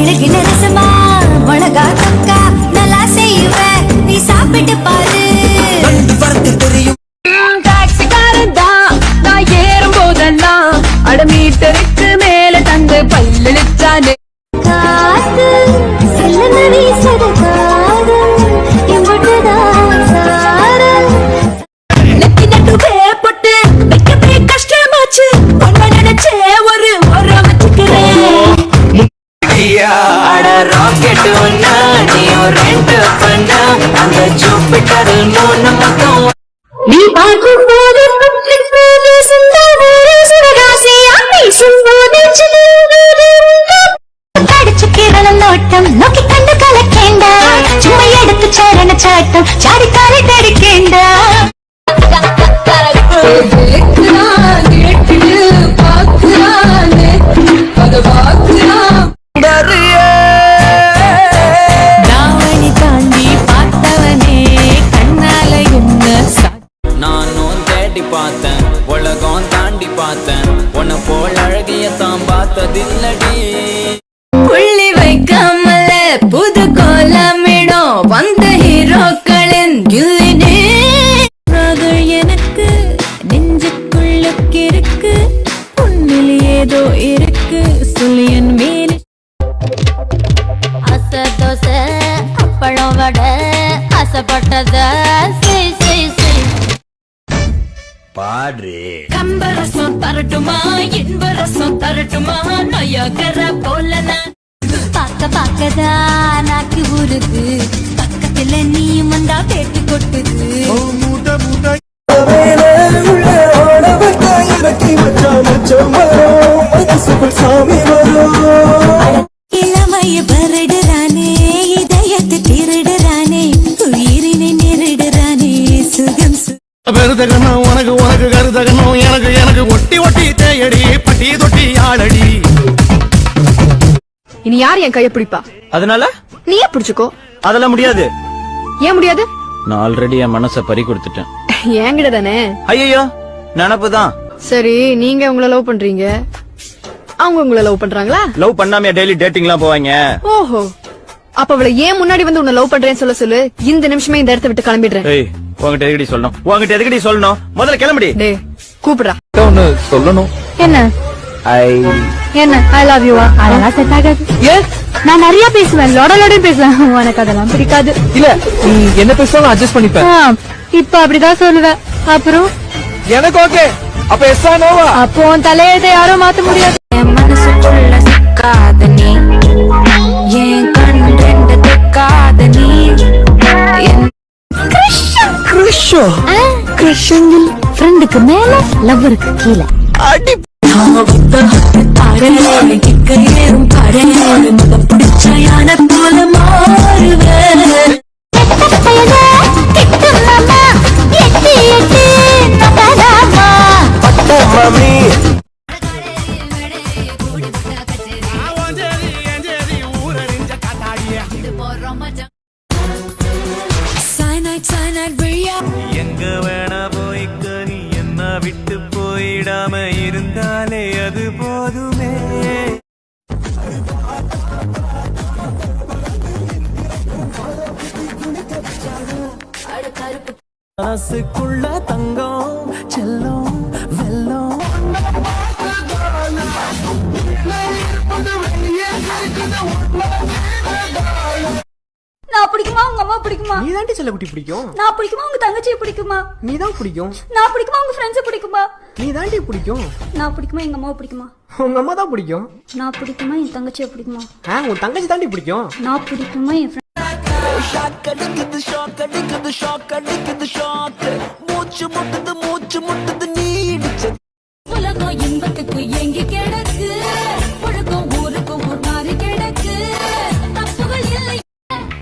மிளகின ரசமா மிளகா தொக்கா நல்லா செய்வேன் நீ சாப்பிட்டு பாரு தெரியும் டாக்ஸிக்காரன் தான் நான் ஏறும் போதெல்லாம் அட மீட்டருக்கு மேல தந்து பல்லிச்சானே காத்து செல்ல வீசத காதல் எம்பட்டுதான் சாரல் நெத்தி நட்டு வேப்பட்டு வைக்கவே கஷ்டமாச்சு பொண்ணு நினைச்சே ஒரு வச்சுக்கிறேன் அட ராக்கெட் ஒன்னா நீ ரெண்டு பண்ண அந்த ஜூபிட்டர் மூணு மொத்தம் நீ பார்க்கும் போது கடிச்சு கிரணம் நோட்டம் நோக்கி கண்டு கலக்கேண்டா சும்மா எடுத்து சரண சாட்டம் சாடிக்காரை தடுக்கேண்டா தாவணி தாண்டி பார்த்தவனே கண்ணால என்ன நானும் தேடி பார்த்தேன் உலகம் தாண்டி பார்த்தேன் உன்னை போல் அழகிய தான் பார்த்ததில்லடி புள்ளி வைக்காமல புது கோலமிடும் வந்த ஹீரோக்களின் கில்லினே எனக்கு நெஞ்சுக்குள்ளுக்கு இருக்கு உன்னில் ஏதோ இருக்கு சொல்லியன் மேலே அச தோசை அப்பளம் வடை ஆசைப்பட்டத பாடு கம்பரசம் தரட்டுமா இன்பரசம் தரட்டுமா நயகர போலனா பாக்க பாக்கதா நாக்கு ஊருது பக்கத்துல நீயும் வந்தா பேட்டு கொட்டுது இளமைய பரடுறானே இதயத்தை திருடுறானே உயிரினை நெருடுறானே சுகம் பெருதகனும் உனக்கு உனக்கு கருதகனும் எனக்கு எனக்கு ஒட்டி ஒட்டி தேயடி பட்டி தொட்டி ஆளடி. இனி யார் என் கைய பிடிப்பா? அதனால நீயே பிடிச்சுக்கோ. அதெல்லாம் முடியாது. ஏன் முடியாது? நான் ஆல்ரெடி என் மனசை பறி கொடுத்துட்டேன். என்கிட்ட தானே? ஐயோ நினப்புதான். சரி நீங்க உங்களை லவ் பண்றீங்க, அவங்க உங்களை லவ் பண்றாங்களா? லவ் பண்ணாம டெய்லி டேட்டிங்லாம் போவாங்க. ஓஹோ, அப்ப அவளை ஏன் முன்னாடி வந்து உன்னை லவ் பண்றேன்னு சொல்லு. இந்த நிமிஷமே இந்த இடத்த விட்டு கிளம்பிடுறேன். உங்ககிட்ட எதுக்கடி சொல்லணும்? உங்ககிட்ட எதுக்கடி சொல்லணும்? முதல்ல கிளம்படி. டேய் கூப்பிடுறா. ஒன்னு சொல்லணும். என்ன? என்ன ஐ லவ் யூ? அதெல்லாம் செட் ஆகாது. நான் நிறைய பேசுவேன், லொட பேசுவேன், உனக்கு அதெல்லாம் பிடிக்காது. இல்ல நீ என்ன பேசுறாலும் அட்ஜஸ்ட் பண்ணிப்பேன். இப்ப அப்படிதான் சொல்லுவேன். அப்புறம் எனக்கு ஓகே. அப்ப எஸ்ஸா நோவா? அப்போ உன் தலையெழுத்தை யாரும் மாத்த முடியாது. என் மனசுக்குள்ள சிக்காத நீ, என் கண் ரெண்டு திக்காத நீ. ஃப்ரெண்டுக்கு மேல லவ்வருக்கு கீழே அடி பிடிச்ச போல மாறுவேன். எங்க வேணா போய்க்க நீ என்ன விட்டு போயிடாம இருந்தாலே அது போதுமே. மனசுக்குள்ள தங்கம் செல்லம் வெல்லம் நான் பிடிக்குமா உங்க அம்மா பிடிக்குமா? நீ தாண்டி செல்லக்குட்டி பிடிக்கும். நான் பிடிக்குமா உங்க தங்கச்சியை பிடிக்குமா? நீ தான் பிடிக்கும். நான் பிடிக்குமா உங்க ஃப்ரெண்ட்ஸ் பிடிக்குமா? நீ தாண்டி பிடிக்கும். நான் பிடிக்குமா எங்க அம்மாவை பிடிக்குமா? உங்க அம்மா தான் பிடிக்கும். நான் பிடிக்குமா என் தங்கச்சியை பிடிக்குமா? உன் தங்கச்சி தாண்டி பிடிக்கும். நான் பிடிக்குமா என் உலகம் இன்பத்துக்கு எங்கி கிடக்கு, உலகம் ஊருக்கு ஒரு மாறி கிடக்கு. தப்புகள் இல்லை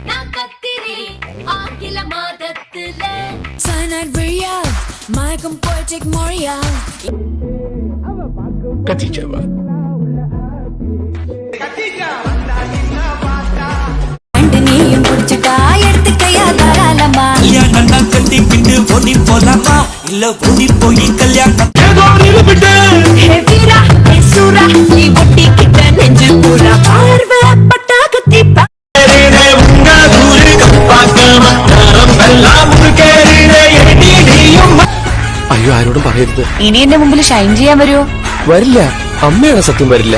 நான் கத்திரி ஆங்கில மாதத்துல சனட் பிரியா மயக்கம் போய்டிக் மோரியா கத்திச்சவா நீயும் குடிச்சுட்டா எடுத்துக்கையா தாராளமா. நல்லா கட்டிக்கிட்டு ஓடி போலாமா இல்ல ஓடி போய் கல்யாணம் வீரா சூரா நீ ஒட்டிக்கிட்ட நெஞ்சு பூரா பார்வைப்பட்ட ഇനി എന്റെ മുമ്പിൽ ഷൈൻ ചെയ്യാൻ വരുമോ? വരില്ല, അമ്മയാണ് സത്യം വരില്ല.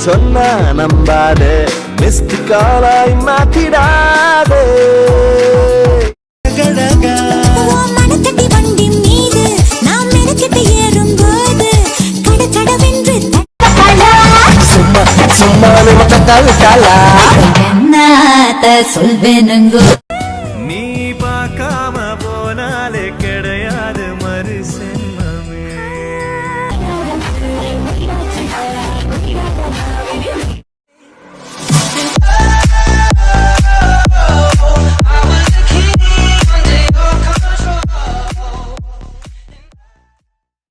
சொன்னா நம்பாதே, மிஸ்டு காலாய் மாத்திடாதே. மனத்தட்டி வண்டி மீது நாம் மெனக்கிட்டு ஏறும்போது கடகடவென்று சும்மா சும்மா நிமித்த காலா என்னத்த சொல்வேனுங்கோ